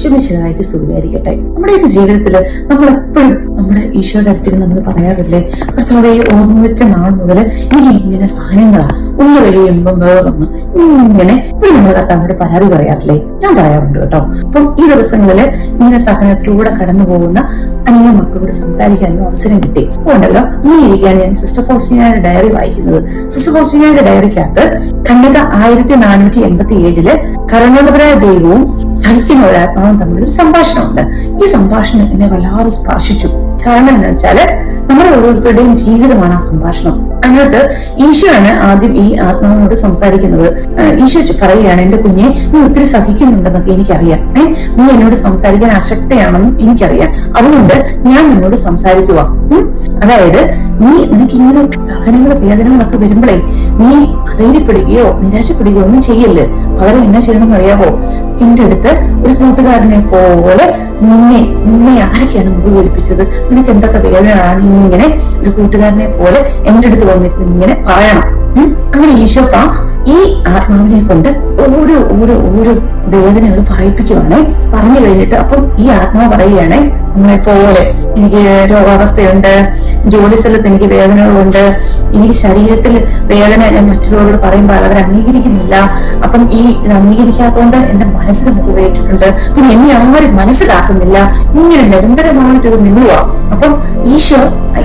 ഈശോമിശിഹായ്ക്ക് സ്തുതിയായിരിക്കട്ടെ. നമ്മുടെയൊക്കെ ജീവിതത്തിൽ നമ്മൾ എപ്പോഴും നമ്മുടെ ഈശോയുടെ അടുത്തിൽ നമ്മൾ പറയാറില്ലേ, കർത്താവെ ഓർമ്മ വെച്ച നാൾ മുതൽ എനിക്ക് ഇങ്ങനെ സഹനങ്ങളാ, ഒന്ന് കഴിയുമ്പം വേറൊന്ന്, ഇങ്ങനെ ഇപ്പോഴും നമ്മൾ കർത്താവിനോട് പരാതി പറയാറില്ലേ? ഞാൻ പറയാറുണ്ട് കേട്ടോ. അപ്പം ഈ ദിവസങ്ങളില് ഇങ്ങനെ സഹനത്തിലൂടെ കടന്നു പോകുന്ന അന്യ മക്കളോട് സംസാരിക്കാനും അവസരം കിട്ടി. അതുകൊണ്ടല്ലോ ഈ ഇരിക്കാൻ ഞാൻ സിസ്റ്റർ ഫൗസ്റ്റീനയുടെ ഡയറി വായിക്കുന്നത്. സിസ്റ്റർ ഫൗസ്റ്റീനയുടെ ഡയറിക്കകത്ത് ഖണ്ഡിക 1487 കരുണാകരനായ ദൈവവും സഹിക്കുന്ന ഒരാത്മാവും തമ്മിലൊരു സംഭാഷണമുണ്ട്. ഈ സംഭാഷണം എന്നെ വല്ലാതെ സ്പർശിച്ചു. കാരണം എന്താ വെച്ചാല് നമ്മുടെ ഓരോരുത്തരുടെയും ജീവിതമാണ് ആ സംഭാഷണം. അതിനകത്ത് ഈശോയാണ് ആദ്യം ഈ ആത്മാവിനോട് സംസാരിക്കുന്നത്. ഈശോ പറയുകയാണ്, എന്റെ കുഞ്ഞെ, നീ ഒത്തിരി സഹിക്കുന്നുണ്ടെന്നൊക്കെ എനിക്കറിയാം, നീ എന്നോട് സംസാരിക്കാൻ അശക്തയാണെന്നും എനിക്കറിയാം, അതുകൊണ്ട് ഞാൻ നിന്നോട് സംസാരിക്കുക. അതായത് നിനക്ക് ഇങ്ങനെ സഹനങ്ങളും വേദനകളൊക്കെ വരുമ്പോഴേ നീ അധൈര്യപ്പെടുകയോ നിരാശപ്പെടുകയോ ഒന്നും ചെയ്യല്ലേ. പകരം എന്നാ ചെയ്യണമെന്ന് അറിയാവോ? എന്റെ അടുത്ത് ഒരു കൂട്ടുകാരനെ പോലെ നിന്നെ ആരൊക്കെയാണ് മുറിവേൽപ്പിച്ചത്, നിനക്ക് എന്തൊക്കെ വേദനയാണ്, ഇങ്ങനെ ഒരു കൂട്ടുകാരനെ പോലെ എന്റെ അടുത്ത് വന്നിരുന്ന് ഇങ്ങനെ പറയണം. അങ്ങനെ ഈശോപ്പ ഈ ആത്മാവിനെ കൊണ്ട് ഓരോ ഓരോ ഓരോ വേദനകൾ പറയിപ്പിക്കുവാണേ. പറഞ്ഞു കഴിഞ്ഞിട്ട് അപ്പം ഈ ആത്മാവ് പറയുകയാണെ, നമ്മളെ പോലെ എനിക്ക് രോഗാവസ്ഥയുണ്ട്, ജോലി സ്ഥലത്ത് എനിക്ക് വേദനകളുണ്ട്, എനിക്ക് ശരീരത്തിൽ വേദന ഞാൻ മറ്റുള്ളവരോട് പറയുമ്പോൾ അവർ അംഗീകരിക്കുന്നില്ല, അപ്പം ഈ ഇത് അംഗീകരിക്കാത്തതുകൊണ്ട് എന്റെ മനസ്സിന് മുറിവേറ്റിട്ടുണ്ട്, പിന്നെ എന്നെ ആരും മനസ്സിലാക്കുന്നില്ല, ഇങ്ങനെ നിരന്തരമായിട്ടൊരു നിന്നുവാ. അപ്പം ഈശോ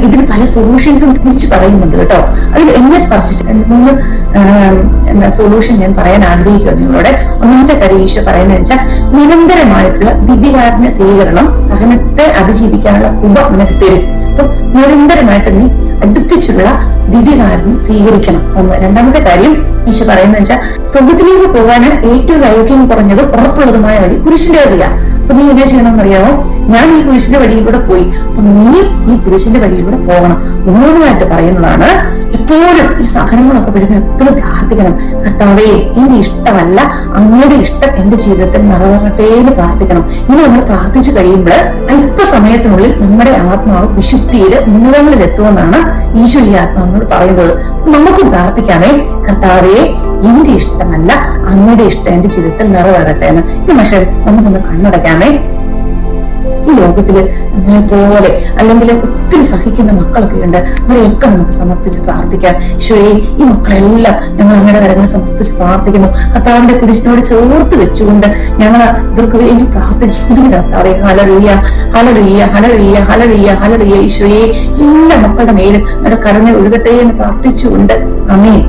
ഇതിന് പല സൊല്യൂഷൻസും തിരിച്ചു പറയുന്നുണ്ട് കേട്ടോ. അതിൽ എന്നെ സ്പർശിച്ചു 3 സൊല്യൂഷൻ ഞാൻ പറയാൻ ആഗ്രഹിക്കുക നിങ്ങളോട്. ഒന്നാമത്തെ കാര്യം ഈശോ പറയുന്നത് വെച്ചാൽ, നിരന്തരമായിട്ടുള്ള ദിവ്യകാരുണ്യ സ്വീകരണം സഹനത്തെ അതിജീവിക്കാനുള്ള കൃപ നിനക്ക് തരും. അപ്പൊ നിരന്തരമായിട്ട് നീ അടുപ്പിച്ചുള്ള ദിവ്യകാരുണ്യം സ്വീകരിക്കണം. ഒന്ന്. രണ്ടാമത്തെ കാര്യം ഈശോ പറയുന്നത് വെച്ചാൽ, സ്വർഗത്തിലേക്ക് പോകാൻ ഏറ്റവും ഐക്യം കുറഞ്ഞതും ഉറപ്പുള്ളതുമായ വഴി കുരിശിന്റെ വഴിയാണ്. അപ്പൊ നീ എന്താ ചെയ്യണമെന്ന് അറിയാമോ? ഞാൻ ഈ കുരിശിന്റെ വഴിയിലൂടെ പോയി, അപ്പൊ നീ ഈ കുരിശിന്റെ വഴിയിലൂടെ പോകണം. മൂന്നായിട്ട് പറയുന്നതാണ്, എപ്പോഴും ഈ സഹനങ്ങളൊക്കെ വരുമ്പോൾ എപ്പോഴും പ്രാർത്ഥിക്കണം, കർത്താവേ എന്റെ ഇഷ്ടമല്ല അങ്ങയുടെ ഇഷ്ടം എന്റെ ജീവിതത്തിൽ നിറവേറട്ടെ എന്ന് പ്രാർത്ഥിക്കണം. ഇനി നമ്മൾ പ്രാർത്ഥിച്ചു കഴിയുമ്പോൾ അല്പസമയത്തിനുള്ളിൽ നമ്മുടെ ആത്മാവ് വിശുദ്ധിയിൽ ഉന്നതങ്ങളിൽ എത്തുമെന്നാണ് ഈശോ ഈ ആത്മാവിനോട് പറയുന്നത്. നമുക്കും പ്രാർത്ഥിക്കാമേ, കർത്താവേ എന്റെ ഇഷ്ടമല്ല അങ്ങയുടെ ഇഷ്ടം എന്റെ ജീവിതത്തിൽ നിറവേറട്ടെ എന്ന്. ഈ പക്ഷേ നമുക്കൊന്ന് കണ്ണടയ്ക്കാമേ. ഈ ലോകത്തില് നമ്മളെ പോലെ അല്ലെങ്കിൽ ഒത്തിരി സഹിക്കുന്ന മക്കളൊക്കെ ഉണ്ട്. അവരെയൊക്കെ നമുക്ക് സമർപ്പിച്ച് പ്രാർത്ഥിക്കാം. ഈശോയെ, ഈ മക്കളെല്ലാം ഞങ്ങൾ അങ്ങയുടെ കരങ്ങൾ സമർപ്പിച്ച് പ്രാർത്ഥിക്കുന്നു. കർത്താവിന്റെ കുരിശിനോട് ചേർത്ത് വെച്ചുകൊണ്ട് ഞങ്ങൾ ഇവർക്ക് വേണ്ടി പ്രാർത്ഥിച്ചു കർത്താവേ. Hallelujah hallelujah hallelujah hallelujah hallelujah. ഈശോയെ, എല്ലാ മക്കളുടെ മേലും ഞങ്ങളുടെ കരുണ ഒഴുകട്ടെ എന്ന് പ്രാർത്ഥിച്ചുകൊണ്ട് ആമേൻ.